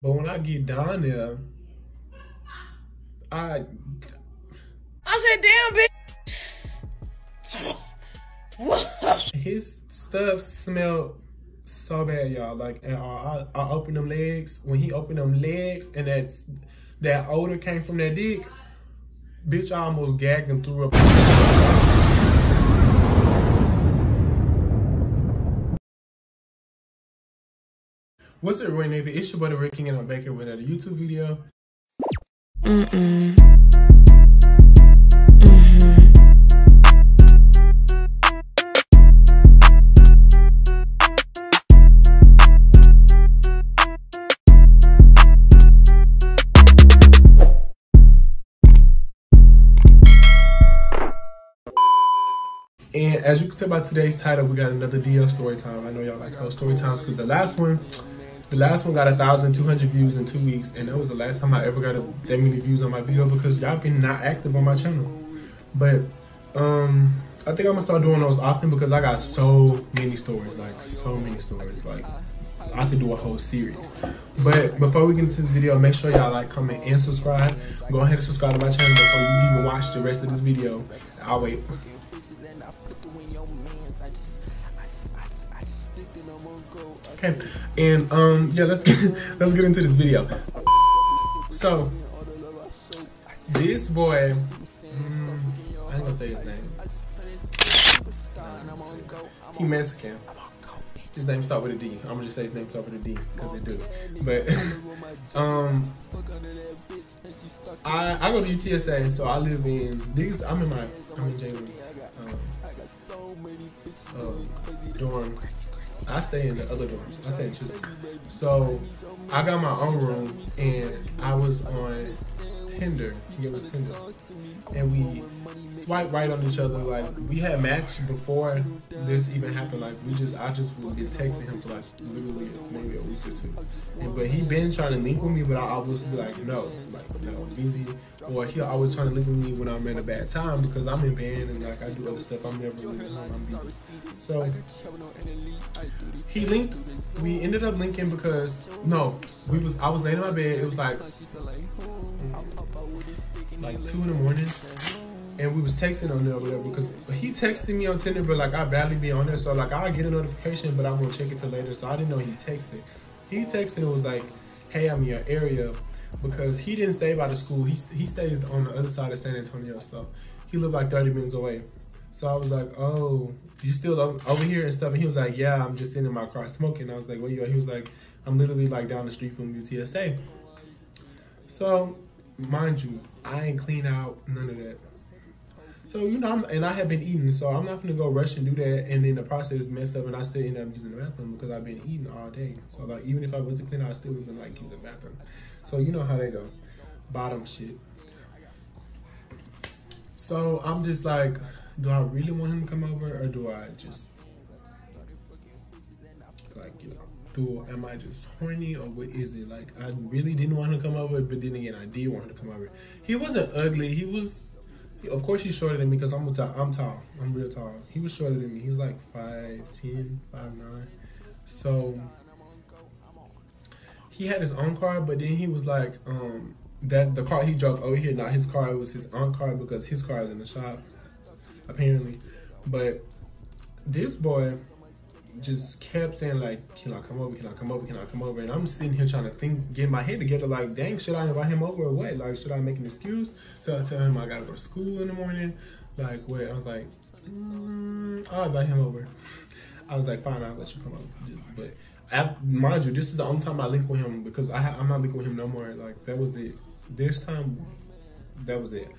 But when I get down there, I said, damn, bitch. His stuff smelled so bad, y'all. Like, and I opened them legs. When he opened them legs and that odor came from that dick, bitch, I almost gagged and threw up. What's up, Roy Navy? It's your buddy Rick King, and I'm back here with another YouTube video. And as you can tell by today's title, we got another DL story time. I know y'all like those story times because the last one got 1,200 views in 2 weeks, and that was the last time I ever got that many views on my video because y'all been not active on my channel. But I think I'm gonna start doing those often because I got so many stories, like I could do a whole series. But before we get into this video, make sure y'all like, comment, and subscribe. Go ahead and subscribe to my channel before you even watch the rest of this video. I'll wait. Okay, and yeah, let's get into this video. So this boy, I ain't gonna say his name. He Mexican. His name start with a D. I'm gonna just say his name start with a D because it do. But I go to UTSA, so I live in these. I'm in Jalen's dorm. I stay in the other dorms. I stay in Chile. So I got my own room, and I was on Tinder. It was Tinder, and we swiped right on each other. Like, we had matched before this even happened. Like, I just would be texting him for like literally maybe a week or two. But he been trying to link with me, but I always be like, no, busy. Or he always trying to link with me when I'm in a bad time because I'm in band and like I do other stuff. I'm never really at home. I'm busy. So he linked. We ended up linking because I was laying in my bed. It was like 2 in the morning, and we was texting on there or whatever because he texted me on Tinder, but like I barely be on there, so like I get a notification, but I won't check it till later. So I didn't know he texted. He texted and was like, "Hey, I'm in your area," because he didn't stay by the school. He stays on the other side of San Antonio, so he lived like 30 minutes away. So I was like, "Oh, you still over here and stuff?" And he was like, "Yeah, I'm just sitting in my car smoking." I was like, "Where you at?" He was like, "I'm literally like down the street from UTSA." So, mind you, I ain't clean out none of that. So, you know, and I have been eating, so I'm not gonna go rush and do that, and then the process messed up, and I still end up using the bathroom because I've been eating all day. So, like, even if I was to clean out, I still wouldn't like use the bathroom. So, you know how they go, bottom shit. So, I'm just like, do I really want him to come over, or do I just, like, you know, am I just horny, or what is it? Like, I really didn't want him to come over, but then again, I did want him to come over. He wasn't ugly. He was, of course he's shorter than me because I'm tall. I'm real tall. He was shorter than me. He was like 5'10", 5'9". So he had his own car, but then he was like, that the car he drove over here, not his car, it was his own car because his car is in the shop, apparently. But this boy just kept saying like, "Can I come over? Can I come over? Can I come over?" And I'm sitting here trying to get my head together like, dang, should I invite him over or what? Like, should I make an excuse? So I tell him I gotta go to school in the morning. Like, what? I was like, I'll invite him over. I was like, fine, I'll let you come over. But mind you, this is the only time I link with him because I'm not linking with him no more. Like, that was it. This time, that was it.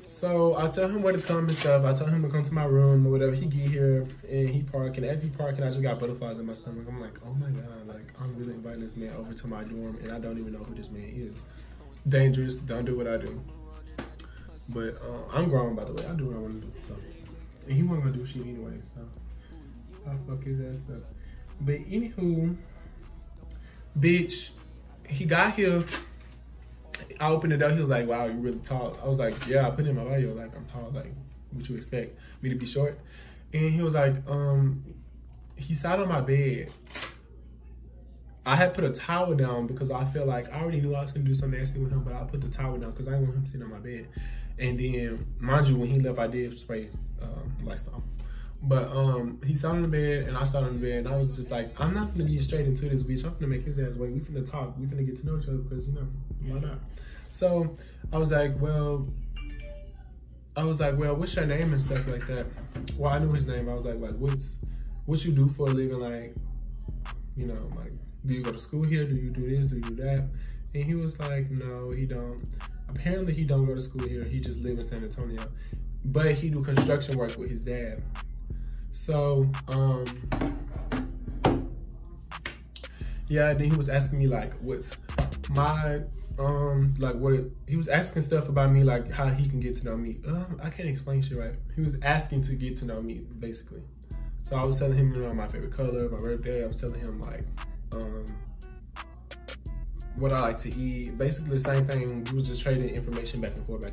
So I tell him where to come and stuff. I tell him to come to my room or whatever. He get here and he park, and as he parking, I just got butterflies in my stomach. I'm like, oh my God, like, I'm really inviting this man over to my dorm, and I don't even know who this man is. Dangerous. Don't do what I do. But I'm grown, by the way. I do what I want to do. So, and he wasn't gonna do shit anyway. So I'll fuck his ass up. But anywho, bitch, he got here. I opened the door, he was like, "Wow, you're really tall." I was like, "Yeah, I put in my bio, like, I'm tall, like, what you expect, me to be short?" And he was like, he sat on my bed. I had put a towel down because I felt like I already knew I was gonna do something nasty with him, but I put the towel down because I didn't want him sitting on my bed. And then, mind you, when he left, I did spray Lysol. But he sat on the bed and I sat on the bed and I was just like, I'm not gonna get straight into this bitch. I'm gonna make his ass wait. We finna talk. We finna get to know each other because, you know, why not? So I was like, well, what's your name and stuff like that. Well, I knew his name. I was like, what you do for a living? Like, you know, like, do you go to school here? Do you do this? Do you do that? And he was like, no, he don't. Apparently he don't go to school here. He just live in San Antonio. But he do construction work with his dad. So, yeah, then he was asking me like, what's my, he was asking stuff about me, like how he can get to know me. I can't explain shit right. He was asking to get to know me, basically. So I was telling him, you know, my favorite color, my birthday. I was telling him like, what I like to eat. Basically the same thing. We was just trading information back and forth.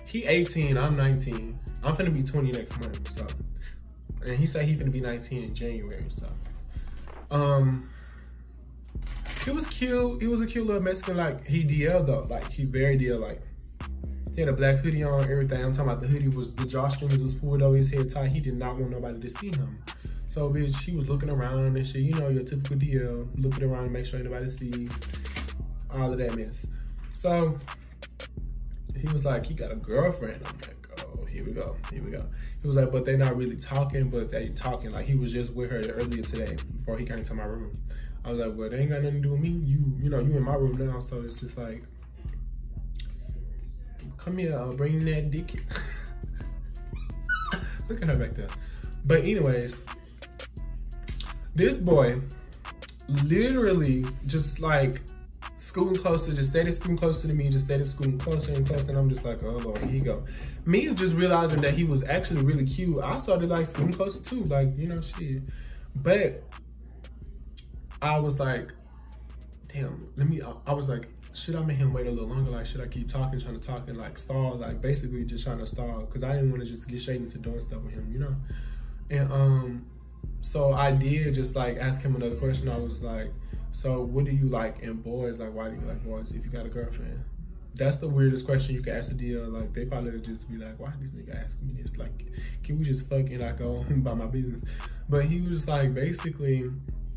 He 18, I'm 19. I'm finna be 20 next month, so. And he said he finna be 19 in January, so. He was cute. He was a cute little Mexican, like, he DL though. Like, he very DL, like. He had a black hoodie on, everything. I'm talking about the hoodie was, the drawstrings was pulled over his head tight. He did not want nobody to see him. So, bitch, he was looking around and shit. You know, your typical DL. Looking around to make sure nobody sees. All of that mess. So, he was like, he got a girlfriend. I'm like, oh, here we go. He was like, but they not really talking, but they talking. Like, he was just with her earlier today before he came to my room. I was like, well, they ain't got nothing to do with me. You know, you in my room now, so it's just like, come here, I'll bring that dick. Look at her back there. But anyways, this boy literally just like scooting closer, just steady scooting closer to me, just steady scooting closer and closer, and I'm just like, oh Lord, here you go. Me just realizing that he was actually really cute, I started like scooting closer too, like, you know, shit. But I was like, damn, I was like, should I make him wait a little longer? Like, should I keep talking, trying to talk and like stall, like basically just trying to stall, because I didn't want to just get straight into doing stuff with him, you know? And so I did just like ask him another question. I was like, so what do you like in boys? Like, why do you like boys if you got a girlfriend? That's the weirdest question you can ask a DL. Like, they probably would just be like, why this nigga asking me this? Like, can we just fuck and I go about my business? But he was like, basically,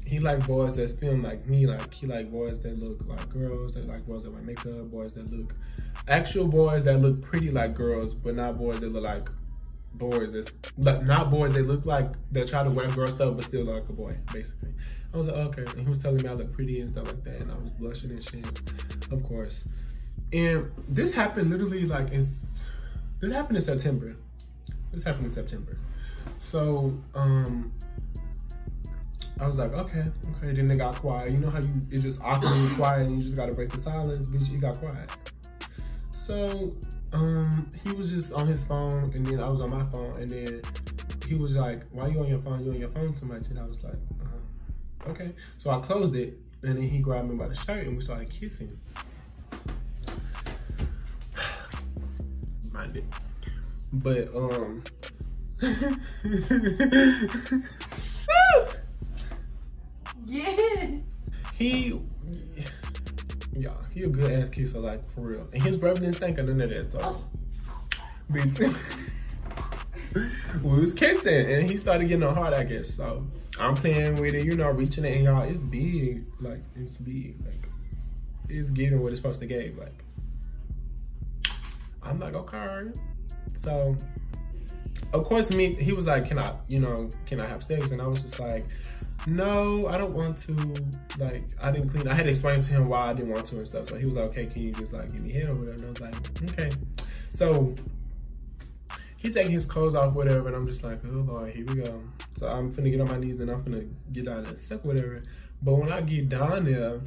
he like boys that film like me. Like, he like boys that look like girls, that like boys that wear makeup, boys that look, actual boys that look pretty like girls, but not boys that look like boys. That's like, not boys that look like, that try to wear girl stuff, but still like a boy, basically. I was like, okay. And he was telling me I look pretty and stuff like that, and I was blushing and shit, of course. And this happened literally like this happened in September. So, I was like, okay. Then they got quiet. You know how it's just awkwardly quiet and you just gotta break the silence, bitch, it got quiet. So, he was just on his phone and then I was on my phone and then he was like, why you on your phone? You on your phone too much? And I was like, okay. So I closed it and then he grabbed me by the shirt and we started kissing. Mind it. But, yeah. He a good ass kisser, like, for real. And his brother didn't think of none of that stuff. We was kissing and he started getting on hard, I guess. So I'm playing with it, you know, reaching it, and y'all, it's big. Like, it's big. Like, it's giving what it's supposed to give. Like, I'm like, okay. So, of course, he was like, can I have sex? And I was just like, no, I don't want to. Like, I didn't clean. I had to explain to him why I didn't want to and stuff. So he was like, okay, can you just like give me head or whatever? And I was like, okay. So he's taking his clothes off, whatever, and I'm just like, oh Lord, here we go. So I'm finna get on my knees and I'm finna get down there, suck whatever. But when I get down there,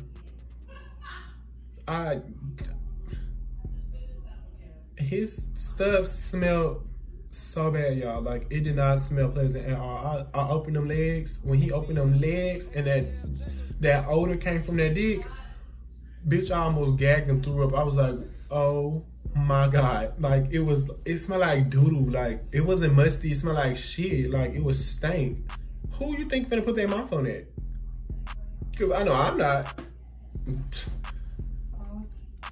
his stuff smelled so bad, y'all. Like, it did not smell pleasant at all. I opened them legs. When he opened them legs and that odor came from that dick, bitch, I almost gagged and threw up. I was like, oh my God. Like, it smelled like doo-doo. Like, it wasn't musty. It smelled like shit. Like, it was stank. Who you think finna put their mouth on that? Because I know I'm not.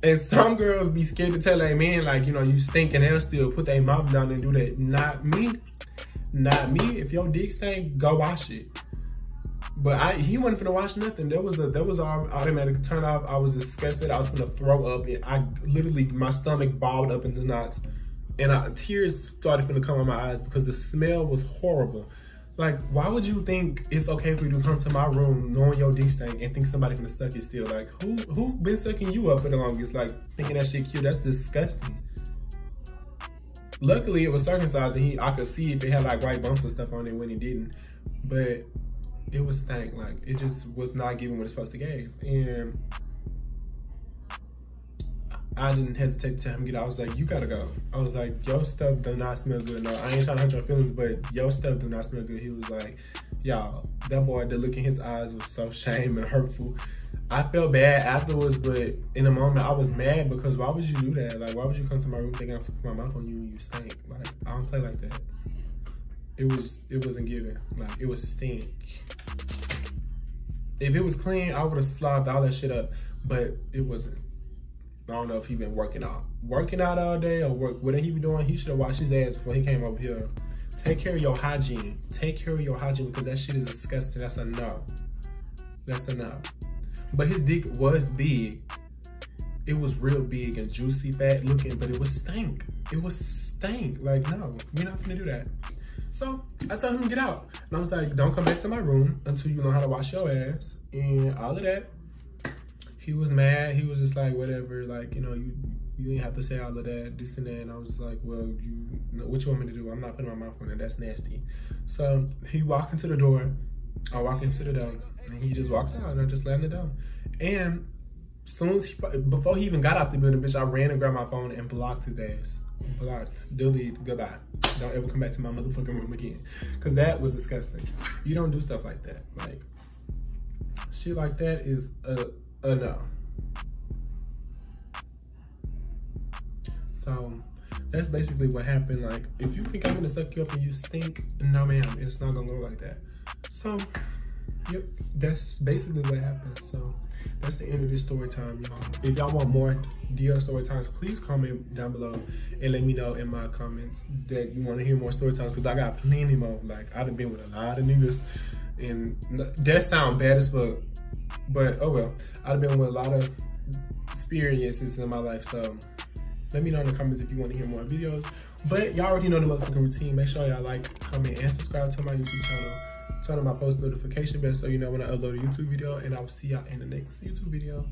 And some girls be scared to tell a man, like, you know, you stink, and they'll still put their mouth down and do that. Not me. Not me. If your dick stink, go wash it. But he wasn't finna wash nothing. There was an automatic turn off. I was disgusted. I was finna throw up. I literally, my stomach balled up into knots. And tears started finna come out my eyes because the smell was horrible. Like, why would you think it's okay for you to come to my room knowing your dick stink and think somebody finna suck it still? Like, who been sucking you up for the longest? Like, thinking that shit cute? That's disgusting. Luckily, it was circumcised and I could see if it had like white bumps and stuff on it when it didn't. But it was stank. Like, it just was not giving what it's supposed to give. And I didn't hesitate to tell him get out. I was like, you gotta go. I was like, your stuff do not smell good. No, I ain't trying to hurt your feelings, but your stuff do not smell good. He was like, y'all, that boy, the look in his eyes was so shame and hurtful. I felt bad afterwards, but in the moment I was mad because why would you do that? Like, why would you come to my room thinking I'm putting my mouth on you and you stink? Like, I don't play like that. It wasn't given. Like, it was stink. If it was clean, I would have slobbed all that shit up, but it wasn't. I don't know if he been working out all day or whatever he be doing. He should have washed his ass before he came over here. Take care of your hygiene. Take care of your hygiene because that shit is disgusting. That's a no. That's a no. But his dick was big. It was real big and juicy, fat looking, but it was stank. It was stank. Like, no, we're not gonna do that. So I told him to get out. And I was like, don't come back to my room until you know how to wash your ass and all of that. He was mad. He was just like, whatever, like, you know, you didn't have to say all of that, this and that. And I was like, well, what you want me to do? I'm not putting my mouth on it. That's nasty. So he walked into the door. I walked into the door. And he just walks out and I just let him down. And soon as before he even got out the building, bitch, I ran and grabbed my phone and blocked his ass. Blocked. Delete. Goodbye. Don't ever come back to my motherfucking room again. Because that was disgusting. You don't do stuff like that. Like, shit like that is no. So that's basically what happened. Like, if you think I'm gonna suck you up and you stink, no ma'am, it's not gonna go like that. So, yep, that's basically what happened. So that's the end of this story time, y'all. If y'all want more DR story times, please comment down below and let me know in my comments that you want to hear more story times, because I got plenty more. Like, I've been with a lot of niggas, and that sound bad as fuck. But oh well, I've been with a lot of experiences in my life, so let me know in the comments if you want to hear more videos. But y'all already know the motherfucking routine. Make sure y'all like, comment, and subscribe to my YouTube channel. Turn on my post notification bell so you know when I upload a YouTube video, and I will see y'all in the next YouTube video.